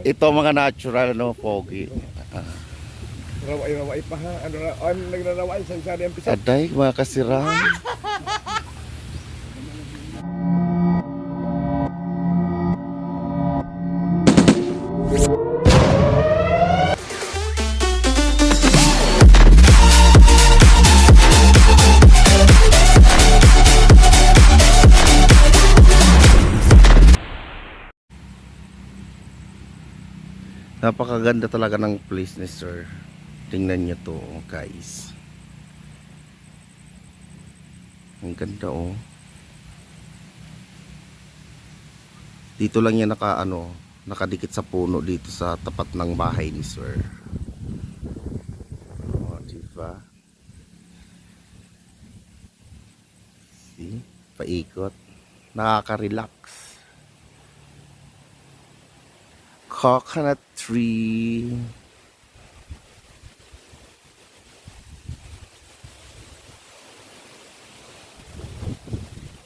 Ito mga natural, no, pogi. Raway-raway pa ha. Ano nagraraway sa sari ang pisat. Aday, mga kasira. Napakaganda talaga ng place ni sir. Tingnan nyo to, guys. Ang ganda, oh. Dito lang yan nakadikit sa puno dito sa tapat ng bahay ni sir. Oh, diba? See? Paikot. Nakaka-relax. Coconut tree.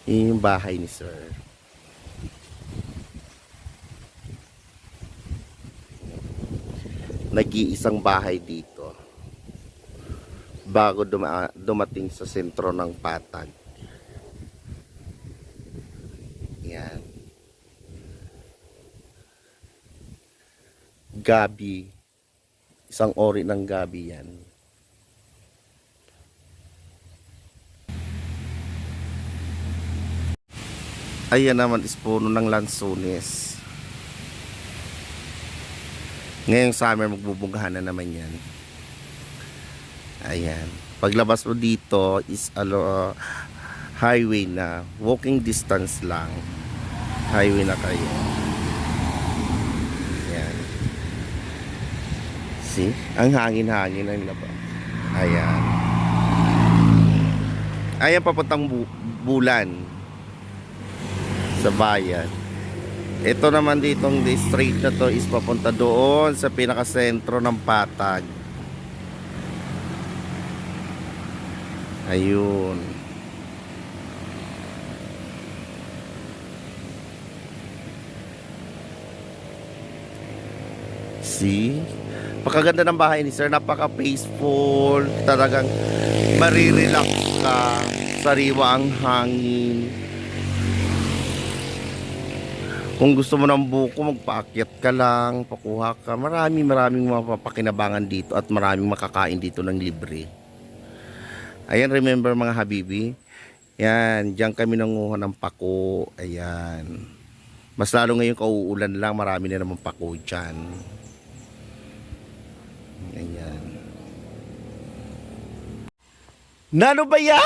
Yung bahay ni sir. Nag-iisang bahay dito bago dumating sa sentro ng Patag. Yan. Gabi. Isang ori ng gabi yan. Ayan naman is puno ng lansones. Ngayong summer magbubunggahan na naman yan. Ayan. Paglabas mo dito is highway na. Walking distance lang. Highway na kayo. Ayan. See? Ang hangin-hangin ang labas. Ayan. Ayan papuntang bulan. Sa bayan. Ito naman ditong straight na to is papunta doon sa pinakasentro ng Patag. Ayun. See? Pakaganda ng bahay ni sir. Napaka-peaceful. Talagang marirelax ka. Sariwa ang hangin. Kung gusto mo ng buko, magpaakyat ka lang, pakuha ka. Maraming mapapakinabangan dito at maraming makakain dito ng libre. Ayan, remember mga habibi? Yan, diyan kami nanguha ng pako. Ayan. Mas lalo ngayon kauulan lang, marami na naman pako dyan. Ayan. Nano ba ya?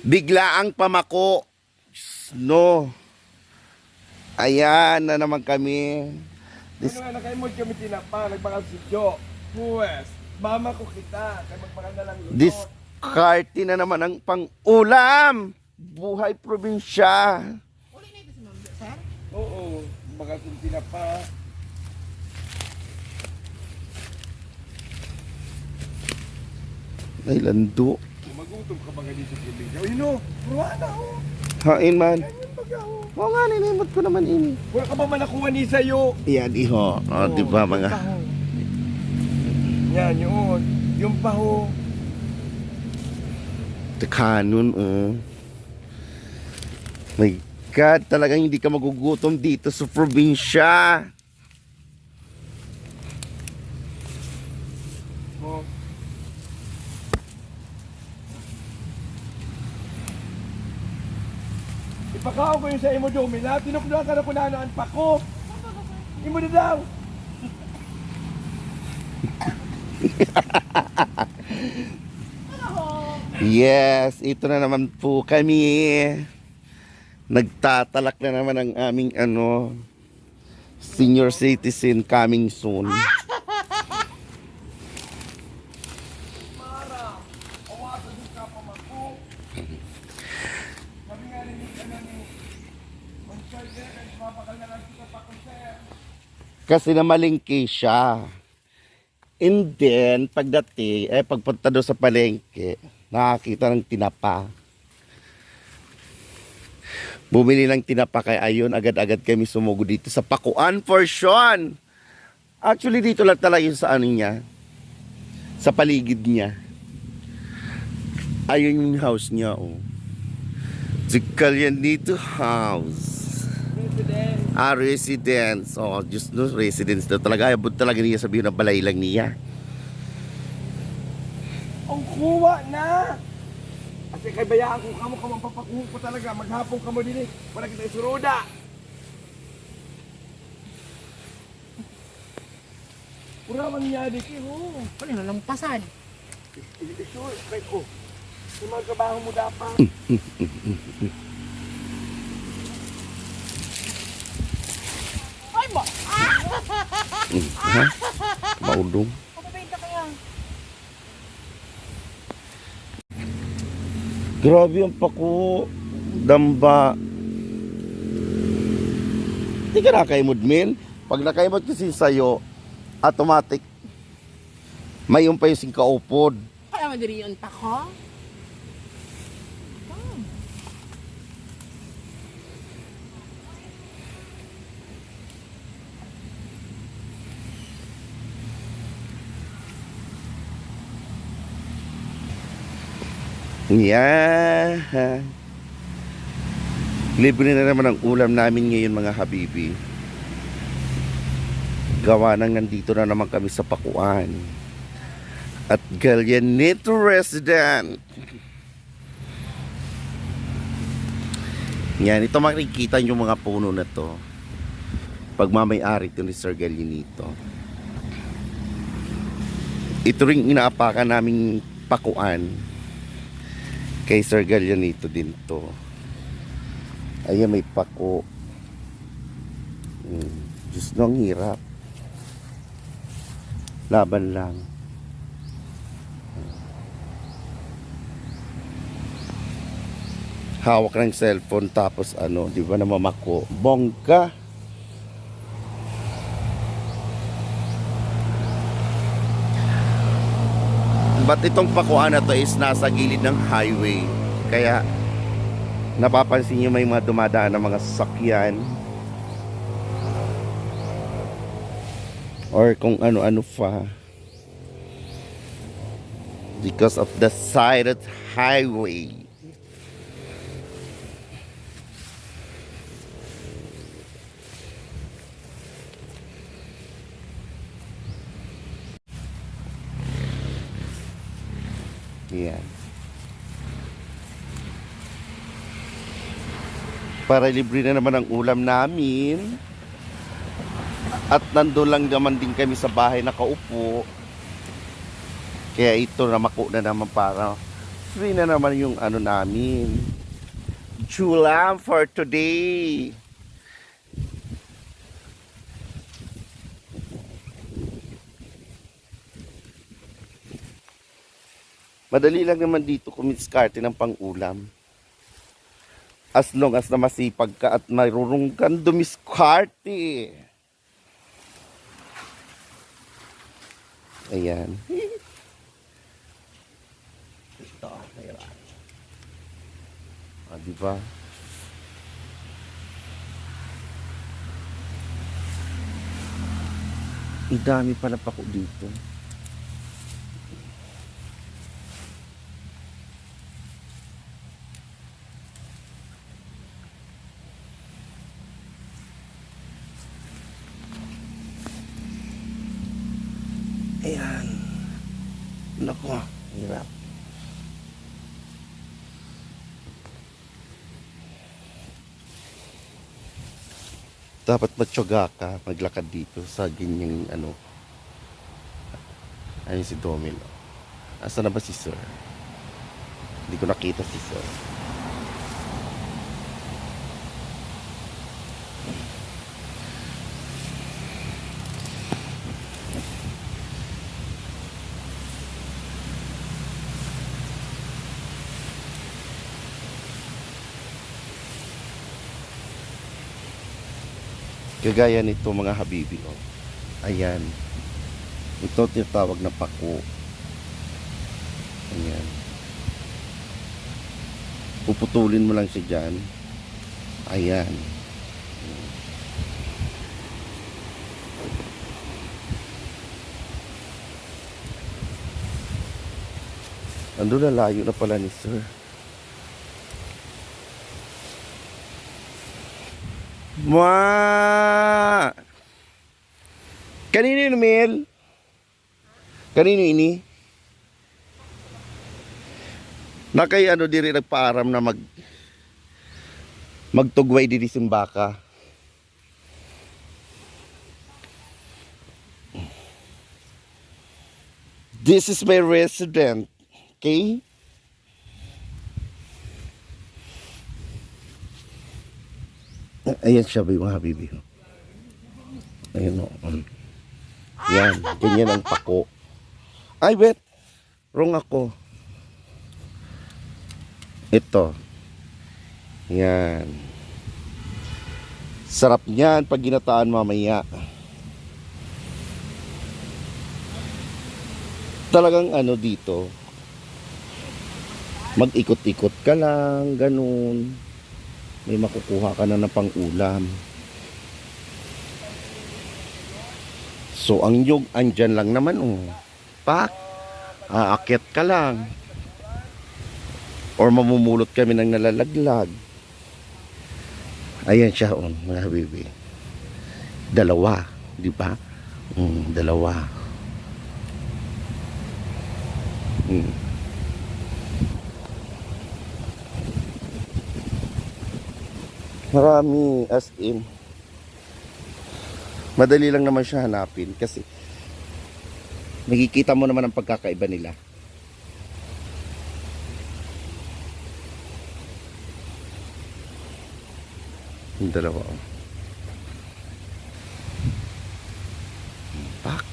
Bigla ang pamako. No. Ayan na naman kami. Ano nga nakay mo kami tinapa, nagbakal si Jo. Pues, mama ko kita, kay magpakanda lang luto. Diskarte na naman ang pang-ulam. Buhay probinsya. Uli na ito si Ma'am, sir? Oo, bakal si tinapa. Ay, lando. Magutom ka ba ganito sa probinsya? O yun o, puruan o. Hain man. Ayun baga o. Oo nga, ninimot ko naman ini. Wala ka ba manakuha ni sa'yo? Yan, iho. O, diba mga... Yan, yun. Yung paho. Kanon, My God, talagang hindi ka magugutom dito sa probinsya. Oh. Ipakaw ko yung sa imo, Domina. Tinukduhan ka na kung naanoan pa ko. Imo na daw. Yes, ito na naman po kami. Nagtatalak na naman ang aming senior citizen coming soon. Kasi namalingki siya. And then, pagpunta doon sa palengke, nakakita ng tinapa. Bumili ng tinapa kay Ayon, agad-agad kami sumugo dito sa Pakuan portion. Actually, dito lang talaga yun sa ano niya. Sa paligid niya. Ayun yung house niya, oh. The Calyanito House. Residence. Oh, just no residence na talaga. Abot talaga niya sabihin na balay lang niya. Ang kuha na! Kasi kay bayaan ko kamo papakuha pa talaga. Maghapon kamo din eh. Para kita isuruda. Pura man niya di ko. Ano na lampasan? Sure, right ko. Yung mga trabaho mo dapat. Ay mo! Ha? Maudong. Kapabenta kaya. Grabe ang paku. Damba. Hindi ka nakaimod, men. Pag nakaimod kasi sa'yo, automatic. May pa yung singkaupod. Kaya madiri yun pa ko? Yeah. Libre na naman ang ulam namin ngayon mga habibi. Gawa nang nandito na naman kami sa Pakuan. At Calyanito Resident. Yan, ito makikita yung mga puno na to. Pagmamay-ari ito ni Sir Calyanito. Ito ring inaapakan naming Pakuan. Kay Sir Calyanito din to. Ayan, may pako. Diyos no, ang hirap. Laban lang. Hawak ng cellphone tapos ano, di ba, namamako. Bongga. But itong pakuan na to is nasa gilid ng highway. Kaya napapansin nyo may mga dumadaan ng mga sasakyan. Or kung ano-ano pa. Because of the sided highway. Yan. Para libre na naman ang ulam namin. At nandun lang naman din kami sa bahay nakaupo. Kaya ito namako na naman para free na naman yung ano namin. Chulam for today. Madali lang naman dito kumiskarte ng pang-ulam. As long as na masipag ka at marunong kang dumiskarte. Ayan. Ito, ayan. Diba? Ang dami pala pako dito. Ayan. Naku, hirap. Dapat matyaga ka maglakad dito sa ganyang ano. Ayun si Domino. Asa na ba si Sir? Hindi ko nakita si Sir. Kagaya nito mga habibi, oh. Ayan. Ito tinatawag na pako. Ayan. Puputulin mo lang siya dyan. Ayan. Ando na, layo na pala ni sir. Ma! Kanino yun, Mel? Kanino ini? Na kay ano diri nagpaaram na magtugway diri simbaka. This is my resident. Okay? Ayan siya ba mga habibi. Ayan o. Yan. Ganyan ang pako. Ay, wait. Wrong ako. Ito. Yan. Sarap niyan pag ginataan mamaya. Talagang ano dito, mag-ikot-ikot ka lang, ganun. May makukuha ka na ng pang-ulam. So, ang nyug, andyan lang naman, oh. Pak, aakyat ka lang. Or mamumulot kami ng nalalaglag. Ayan siya, oh, mga habibi. Dalawa, di ba? Dalawa. Marami, as in. Madali lang naman siya hanapin kasi nakikita mo naman ang pagkakaiba nila. Yung dalawa. Pak.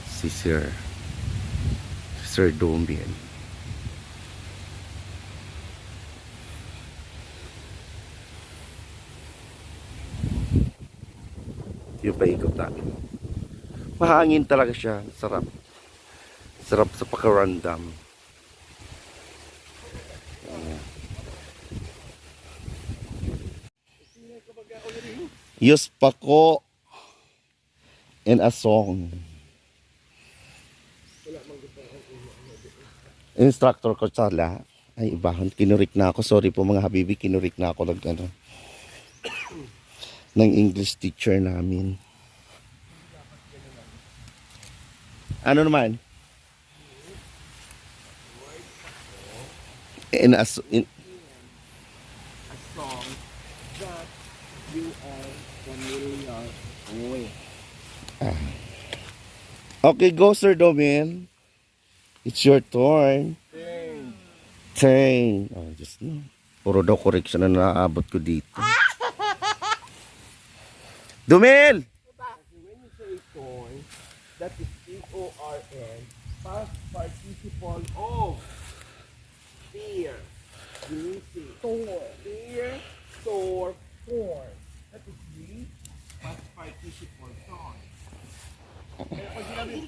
Si Sir Dombian. Yung paikot namin. Mahangin talaga siya. Sarap. Sarap sa pakarandam. Yus pako and a song. Instructor ko sala. Ay, ibahon. Kinurik na ako. Sorry po mga habibi. Kinurik na ako ng English teacher namin. Ano naman? In a song that you are familiar with. Okay, go Sir Domin. It's your turn. Turn. Oh, just no. Puro daw correction na naaabot ko dito. Dumil! When you say torn, that is T-O-R-N, past participle of fear. You say tor. Fear, tor, torn. That is the past participle torn. Kaya pag sinabi,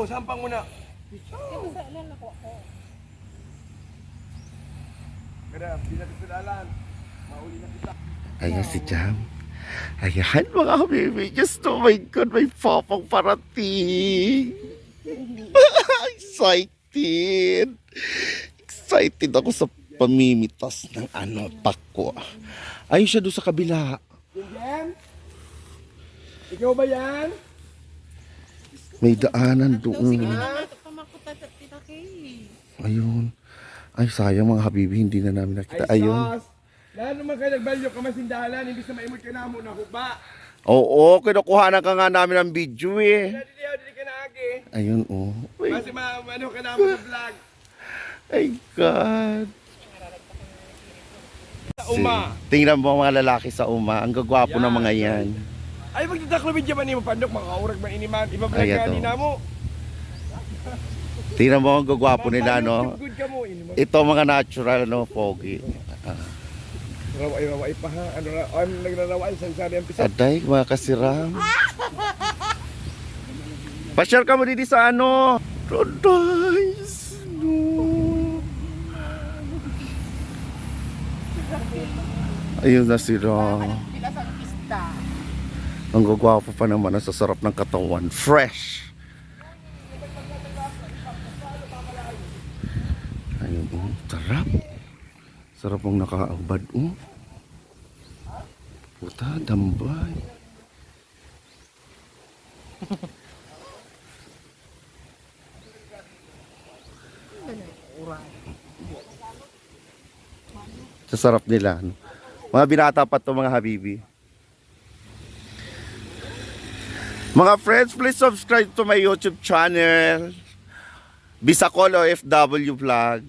sampang mo na. Kaya, di natin sadalan. Mauli na kita. Ayan si Jam. Ayan mga habibi. Just oh my God, may papang parating. Excited. Excited ako sa pamimitas ng pako. Ayun siya doon sa kabila. Yan? Ikaw ba yan? May daanan doon. Pamakuta sa titaki. Ayun. Ay, sayang mga habibi. Hindi na namin nakita. Ayun. Lalo naman kayo nagbalyo ka masindahalan, imbis na maimod ka na mo na huba. Oo, kinukuha na ka nga namin ng video eh. Dili ka na agi. Ayun, oh. Ay, Kasi ano ka na mo sa vlog. ay God. Sa uma. Tingnan mo mga lalaki sa uma. Ang gagwapo ng mga yan. Ay, magtataklo video man ni mo, pandok, makaurag man iniman. Iba vlog Ay, ka ito. ni na mo. Tingnan mo ang gagwapo nila, no? Good ka mo, iniman. Ito mga natural, no? Pogi. Raway pa ha. Ano na, nagraraway, sansari ang pisat. Aday, mga kasiram. Pa-share ka mo dito sa ano? Paradise. No. Ayun na sila. Bilas ang pista. Ang gagwapo pa naman. Ang sasarap ng katawan. Fresh! Ayun, sarap. Sarap ang nakaabad, Puta, dambay. Sasarap nila. Mga binata pa to mga habibi. Mga friends, please subscribe to my YouTube channel. Bisacol OFW Vlog.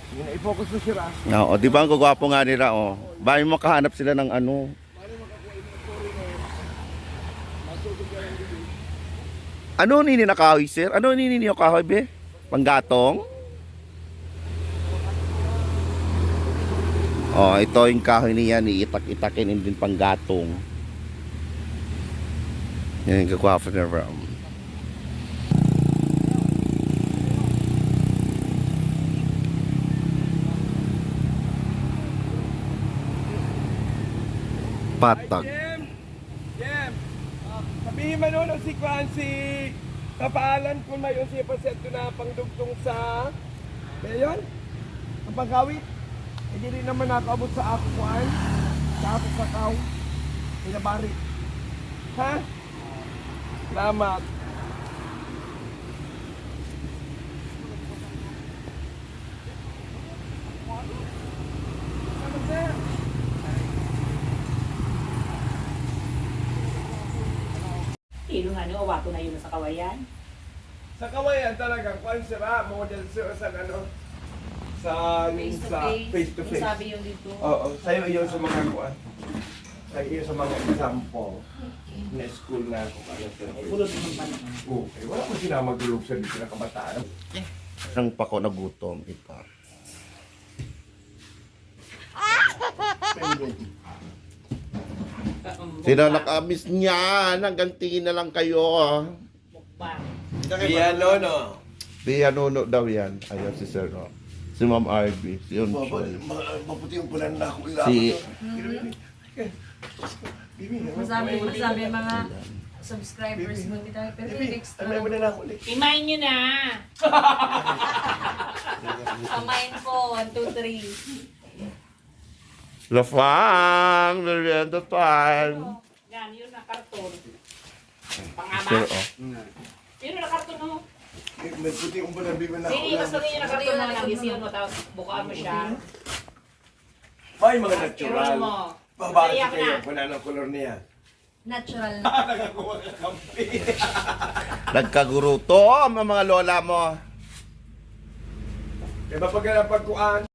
Yun, i-focus mo si Ras. Oo, di ba ang gagwapo nga nila, Bahay makahanap sila ng ano. Ano nini na kahoy, sir? Ano nini yung kahoy, be? Panggatong? Ito yung kahoy niya, iitak-itakin din panggatong. Yan yung gagwapo na bro. Patag. Jem! Sabihin man nun si Kwan, si kapaalan kung may 11% na pangdugtong sa ngayon, ang pangkawit. Hindi rin naman nakaabot sa ako Kwan, sa ako kakaw, pinabari. Ha? Salamat. Salamat, sir. Tino nga nyo, wato na yun sa kawayan. Sa kawayan talaga, kung sira, model sir sa ano, sa face to face. Sabi yun dito. Oo, sa'yo iyon sa mga kuan. Sa'yo iyon sa mga example. Na school na ako ano sir. Kulot naman pa naman. Okay, wala mo sila magulog sa dito na kabataan. Ang pako na gutom, ito. Sino nakamiss niyan? Hanggang tingin na lang kayo, Mukbang. Piano, no? Piano daw yan. Ayun si Sir, Si Ma'am RB. Si Unchoy. Maputi yung pulan na ako. Si... Masabi mga subscribers mo dito. Pero next Tamay mo na lang ulit. Imayin nyo na! Pamain ko, 1, 2, 3. Lafang! Merienda time! Yan, yun na karton. Sir, Pangama. Yun na karton mo. May puti yung pulan, biman na Hindi, basta yun na karton mo lang. Isiyon mo, tapos bukaan mo siya. May mga Iron natural. mo. Babalik Iyak kayo na. kung ano ang color niya. Natural na. Nakakuha ka kampi. Nagkaguruto ang mga lola mo. Kaya pag pagkuhan,